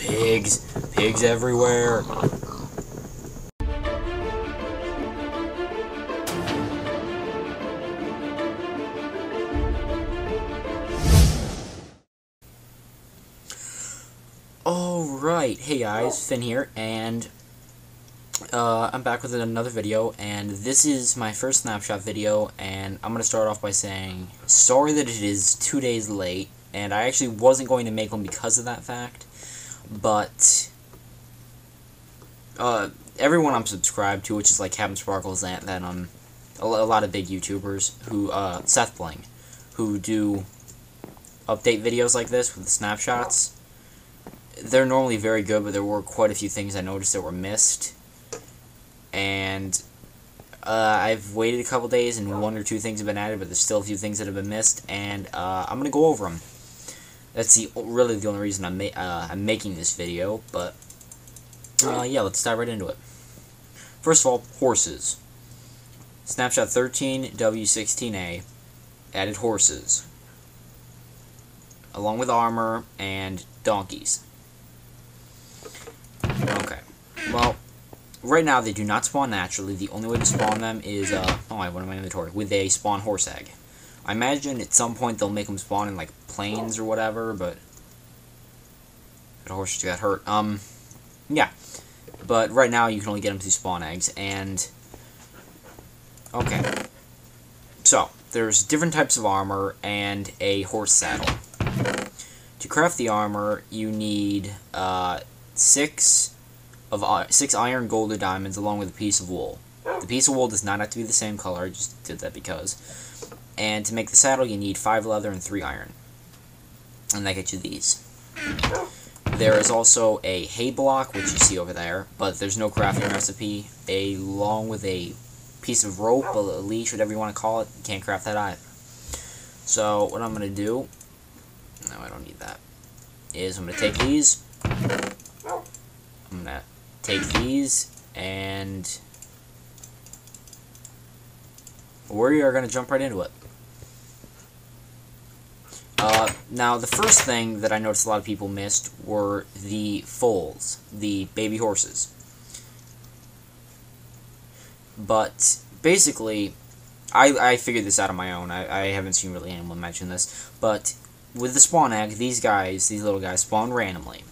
Pigs. Pigs everywhere. Alright, hey guys, Finn here, and I'm back with another video, and this is my first Snapshot video, and I'm going to start off by saying, sorry that it is 2 days late, and I actually wasn't going to make one because of that fact, but everyone I'm subscribed to, which is like Captain Sparkles and a lot of big YouTubers, who, Seth Bling, who do update videos like this with the snapshots. They're normally very good, but there were quite a few things I noticed that were missed. And I've waited a couple days, and 1 or 2 things have been added, but there's still a few things that have been missed, and I'm gonna go over them. That's really the only reason I'm making this video. But yeah, let's dive right into it. First of all, horses. Snapshot 13 W16A added horses, along with armor and donkeys. Okay, well, right now they do not spawn naturally. The only way to spawn them is, oh, I went in my inventory, with a spawn horse egg. I imagine at some point they'll make them spawn in, like, plains or whatever, but that horse just got hurt. Yeah, but right now you can only get them through spawn eggs, and, okay, so, there's different types of armor and a horse saddle. To craft the armor, you need 6 iron, gold, or diamonds, along with a piece of wool. The piece of wool does not have to be the same color, I just did that because. And to make the saddle, you need 5 leather and 3 iron. And that gets you these. There is also a hay block, which you see over there, but there's no crafting recipe, along with a piece of rope, a leash, whatever you want to call it. You can't craft that either. So, what I'm going to do, no, I don't need that, is I'm going to take these, I'm going to take these, and we are going to jump right into it. Now, the first thing that I noticed a lot of people missed were the foals, the baby horses. But, basically, I figured this out on my own. I haven't seen really anyone mention this, but with the spawn egg, these little guys, spawn randomly,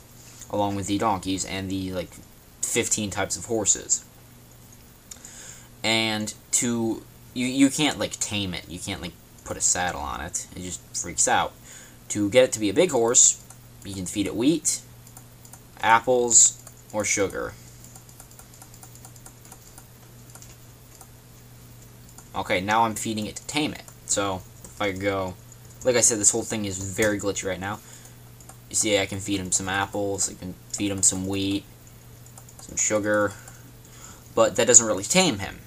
along with the donkeys and the, like, 15 types of horses. And you can't, like, tame it. You can't, like, put a saddle on it. It just freaks out. To get it to be a big horse, you can feed it wheat, apples, or sugar. Okay, now I'm feeding it to tame it. So, if I go, like I said, this whole thing is very glitchy right now. You see, I can feed him some apples, I can feed him some wheat, some sugar, but that doesn't really tame him.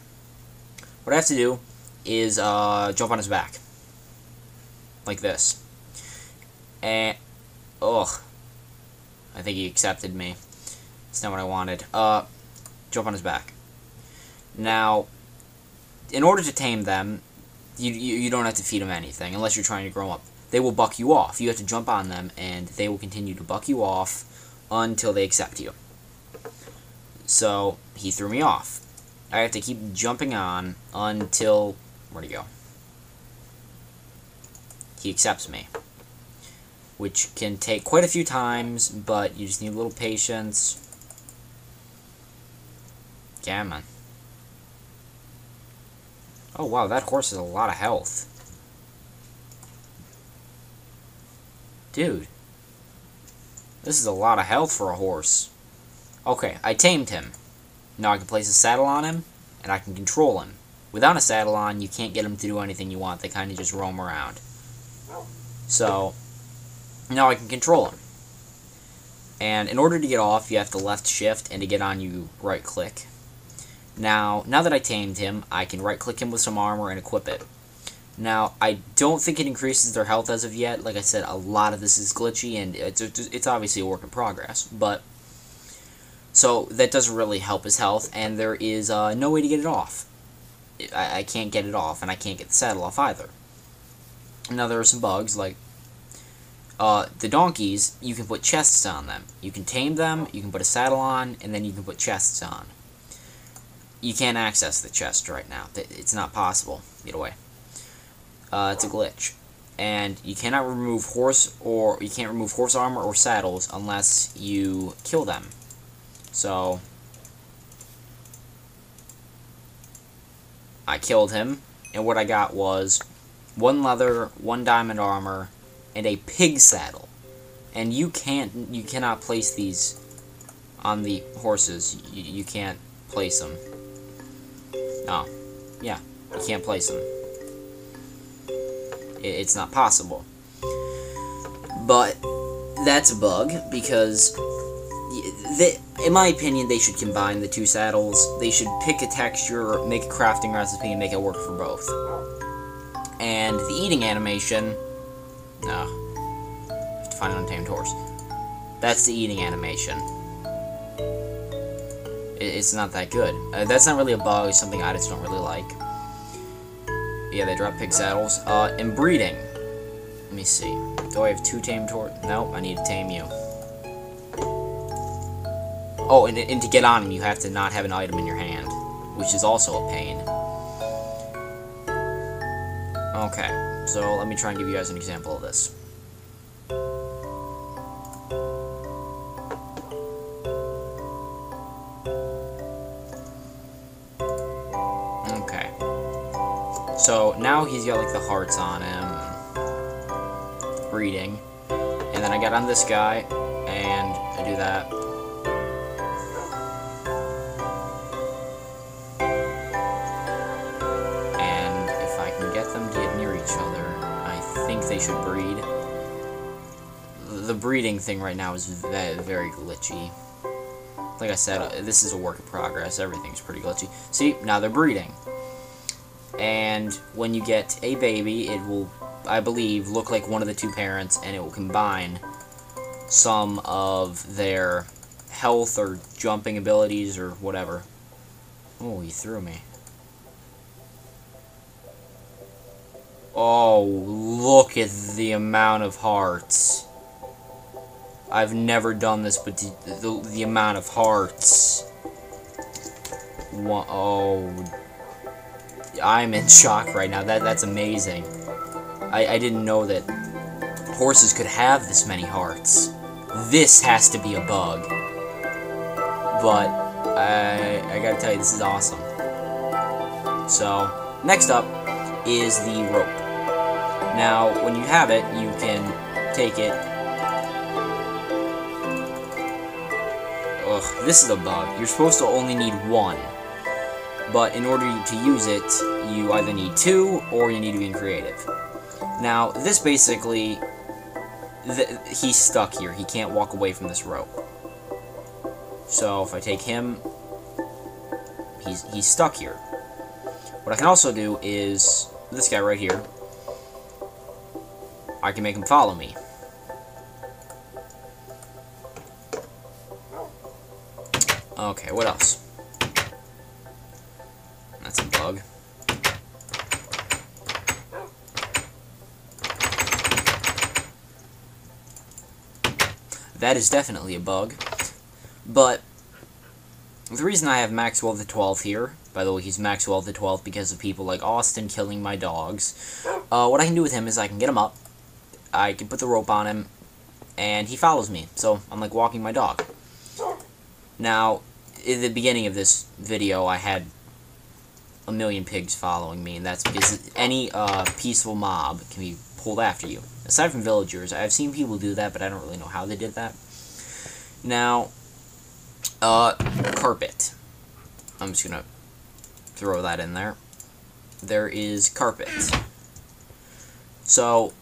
What I have to do is jump on his back, like this. And, ugh, I think he accepted me. That's not what I wanted. Jump on his back. Now, in order to tame them, you don't have to feed them anything, unless you're trying to grow them up. They will buck you off. You have to jump on them, and they will continue to buck you off until they accept you. So, he threw me off. I have to keep jumping on until, where'd he go? He accepts me. Which can take quite a few times, but you just need a little patience. Yeah, man. Oh, wow, that horse has a lot of health. Dude. This is a lot of health for a horse. Okay, I tamed him. Now I can place a saddle on him, and I can control him. Without a saddle on, you can't get him to do anything you want. They kind of just roam around. So, now I can control him. And in order to get off, you have to left shift, and to get on, you right click. Now that I tamed him, I can right-click him with some armor and equip it. Now, I don't think it increases their health as of yet. Like I said, a lot of this is glitchy, and it's obviously a work in progress. But, so, that doesn't really help his health, and there is no way to get it off. I can't get it off, and I can't get the saddle off either. Now, there are some bugs, like, The donkeys, you can put chests on them. You can tame them, you can put a saddle on, and then you can put chests on. You can't access the chest right now. It's not possible. Get away. It's a glitch. And you cannot remove you can't remove horse armor or saddles unless you kill them. So I killed him, and what I got was 1 leather, 1 diamond armor, and a pig saddle. And you cannot place these on the horses. You can't place them. Oh, yeah, you can't place them. It's not possible. But that's a bug, because in my opinion, they should combine the 2 saddles. They should pick a texture, make a crafting recipe, and make it work for both. And the eating animation, I have to find an untamed horse. That's the eating animation. It's not that good. That's not really a bug, it's something I just don't really like. Yeah, they drop pig saddles. And breeding. Let me see. Do I have 2 tamed horses? No, I need to tame you. Oh, and to get on him, you have to not have an item in your hand, which is also a pain. Okay, so let me try and give you guys an example of this. Okay. So now he's got like the hearts on him, breeding, and then I got on this guy, and I do that. And if I can get them to get near each other, I think they should breed. The breeding thing right now is very glitchy. Like I said, this is a work in progress. Everything's pretty glitchy. See, now they're breeding. And when you get a baby, it will, I believe, look like one of the 2 parents, and it will combine some of their health or jumping abilities or whatever. Oh, he threw me. Oh, look at the amount of hearts. I've never done this, but the amount of hearts. Oh, I'm in shock right now. That's amazing. I didn't know that horses could have this many hearts. This has to be a bug. But I gotta tell you, this is awesome. So, next up is the rope. Now, when you have it, you can take it. Ugh, this is a bug. You're supposed to only need 1. But in order to use it, you either need 2, or you need to be creative. Now, this basically, he's stuck here. He can't walk away from this rope. So, if I take him, he's stuck here. What I can also do is, this guy right here, I can make him follow me. Okay, what else? That's a bug. That is definitely a bug. But the reason I have Maxwell the 12th here, by the way, he's Maxwell the 12th because of people like Austin killing my dogs. What I can do with him is I can get him up, I can put the rope on him, and he follows me. So I'm like walking my dog. Now, in the beginning of this video, I had a million pigs following me, and that's because any peaceful mob can be pulled after you. Aside from villagers, I've seen people do that, but I don't really know how they did that. Now, carpet. I'm just gonna throw that in there. There is carpet. So,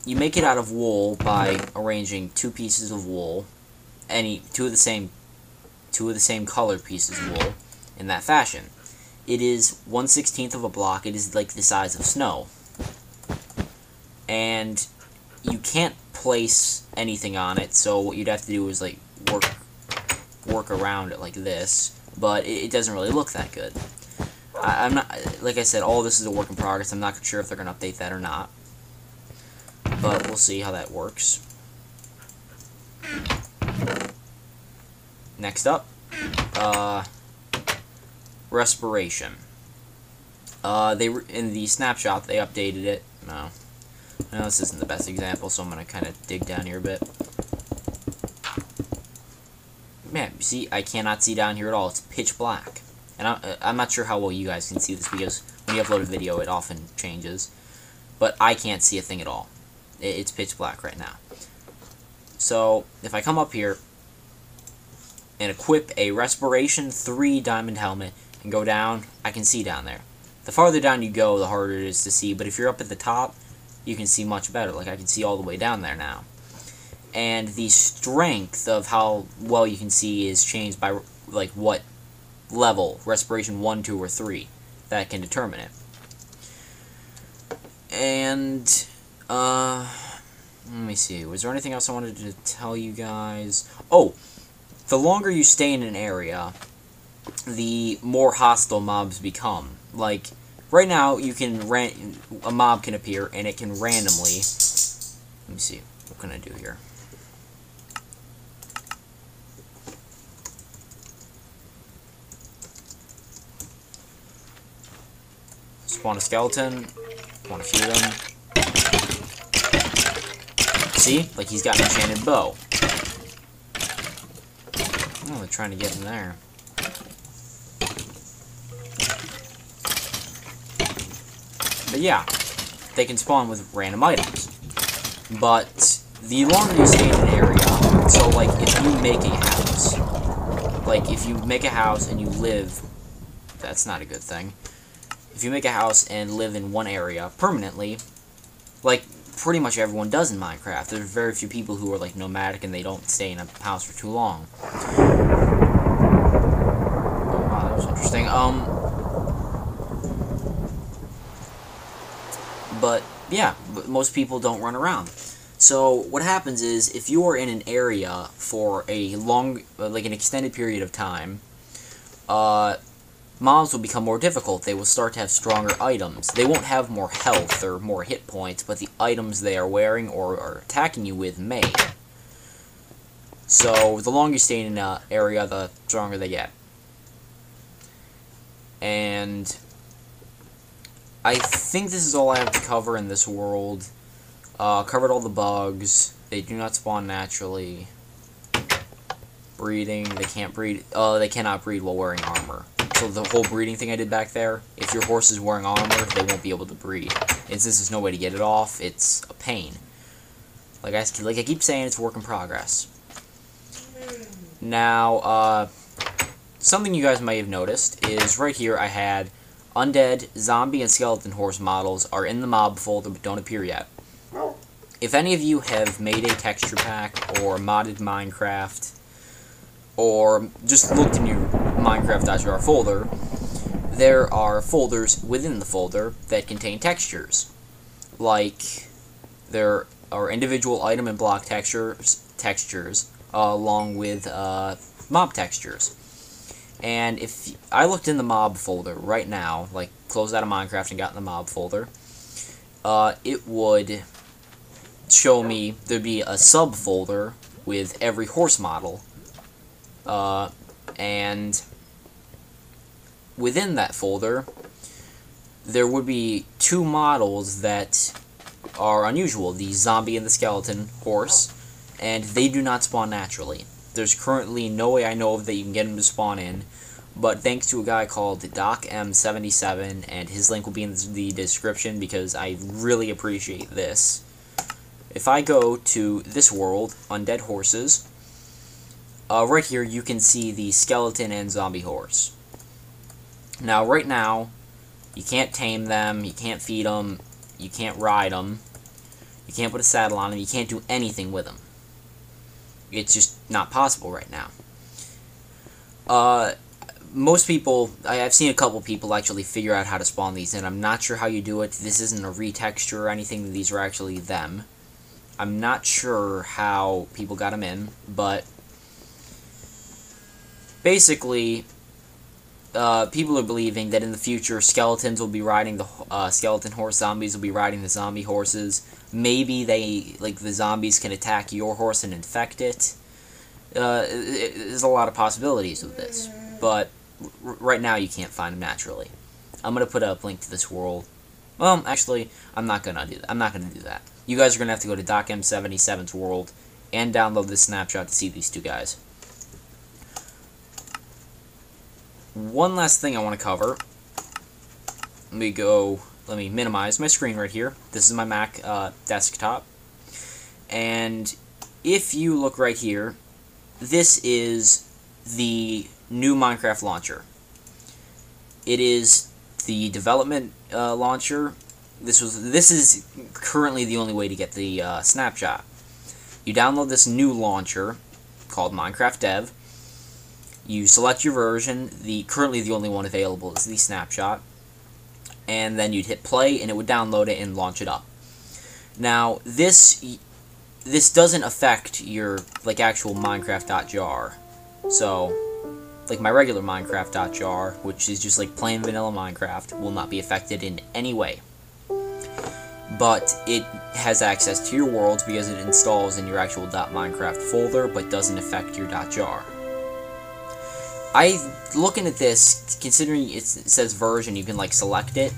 you make it out of wool by arranging 2 pieces of wool, two of the same color pieces of wool, in that fashion. It is 1/16 of a block. It is like the size of snow. And you can't place anything on it, so what you'd have to do is like work around it like this, but it doesn't really look that good. I'm not, like I said, all this is a work in progress. I'm not sure if they're going to update that or not, but we'll see how that works. next up, respiration. In the snapshot, they updated it. No, this isn't the best example, so I'm going to kind of dig down here a bit. Man, you see, I cannot see down here at all. It's pitch black. And I'm not sure how well you guys can see this, because when you upload a video, it often changes. But I can't see a thing at all. It's pitch black right now. So, if I come up here and equip a Respiration 3 diamond helmet and go down, I can see down there. The farther down you go, the harder it is to see, but if you're up at the top, you can see much better. Like, I can see all the way down there now. And the strength of how well you can see is changed by, like, what level, Respiration 1, 2, or 3. That can determine it. And, let me see, was there anything else I wanted to tell you guys? Oh, the longer you stay in an area, the more hostile mobs become. Like, right now, you can a mob can appear, and it can randomly, let me see, what can I do here? Spawn a skeleton, spawn a few of them. See? Like, he's got an enchanted bow. Oh, they're trying to get in there. But yeah, they can spawn with random items. But the longer you stay in an area, so like if you make a house, and you live, that's not a good thing. If you make a house and live in one area permanently, like pretty much everyone does in Minecraft, there's very few people who are like nomadic and they don't stay in a house for too long. Oh wow, that was interesting. But yeah, most people don't run around. So what happens is, if you are in an area for a long, like an extended period of time, mobs will become more difficult. They will start to have stronger items. They won't have more health or more hit points, but the items they are wearing or are attacking you with may. So the longer you stay in an area, the stronger they get. And I think this is all I have to cover in this world. Covered all the bugs. They do not spawn naturally. Breeding, they can't breed. They cannot breed while wearing armor. So the whole breeding thing I did back there, if your horse is wearing armor, they won't be able to breed. And since there's no way to get it off, it's a pain. Like I keep saying, it's a work in progress. Now, something you guys may have noticed is right here I had undead, zombie, and skeleton horse models are in the mob folder but don't appear yet. If any of you have made a texture pack or modded Minecraft, or just looked in your Minecraft.jar folder, there are folders within the folder that contain textures. Like, there are individual item and block textures along with mob textures. And if I looked in the mob folder right now, like closed out of Minecraft and got in the mob folder, it would show me there'd be a subfolder with every horse model, and within that folder there would be two models that are unusual, the zombie and the skeleton horse, and they do not spawn naturally. There's currently no way I know of that you can get them to spawn in, but thanks to a guy called DocM77, and his link will be in the description because I really appreciate this. If I go to this world, Undead Horses, right here you can see the skeleton and zombie horse. Now, right now, you can't tame them, you can't feed them, you can't ride them, you can't put a saddle on them, you can't do anything with them. It's just not possible right now. Most people, I've seen a couple people actually figure out how to spawn these in. I'm not sure how you do it. This isn't a retexture or anything. These are actually them. I'm not sure how people got them in, but basically, people are believing that in the future, skeletons will be riding the skeleton horse, zombies will be riding the zombie horses. Maybe the zombies can attack your horse and infect it. There's a lot of possibilities with this, but right now you can't find them naturally. I'm gonna put a link to this world. Well, actually, I'm not gonna do that. I'm not gonna do that. You guys are gonna have to go to DocM77's world and download this snapshot to see these two guys. One last thing I want to cover. Let me minimize my screen right here. This is my Mac desktop. And if you look right here, this is the new Minecraft launcher. It is the development launcher. This is currently the only way to get the snapshot. You download this new launcher called Minecraft Dev. You select your version. Currently the only one available is the snapshot. And then you'd hit play, and it would download it and launch it up. Now, this doesn't affect your actual Minecraft.jar. So, like my regular Minecraft.jar, which is just like plain vanilla Minecraft, will not be affected in any way. But it has access to your worlds because it installs in your actual .minecraft folder, but doesn't affect your .jar. Looking at this, considering it says version, you can select it.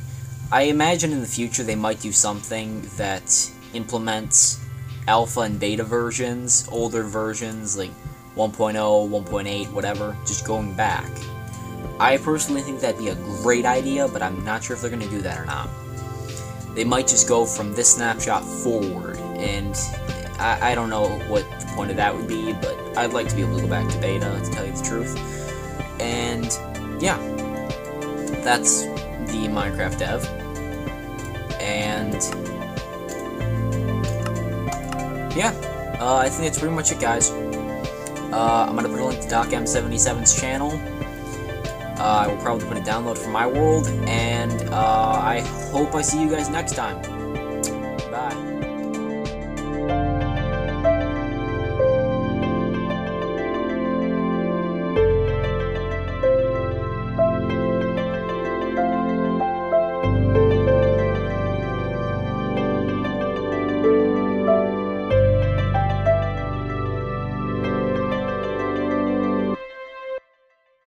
I imagine in the future they might do something that implements alpha and beta versions, older versions like 1.0, 1.8, whatever, just going back. I personally think that'd be a great idea, but I'm not sure if they're going to do that or not. They might just go from this snapshot forward, and I don't know what the point of that would be, but I'd like to be able to go back to beta, to tell you the truth. And, yeah, that's the Minecraft Dev. And, yeah, I think that's pretty much it, guys. I'm going to put a link to DocM77's channel. I will probably put a download for my world, and I hope I see you guys next time.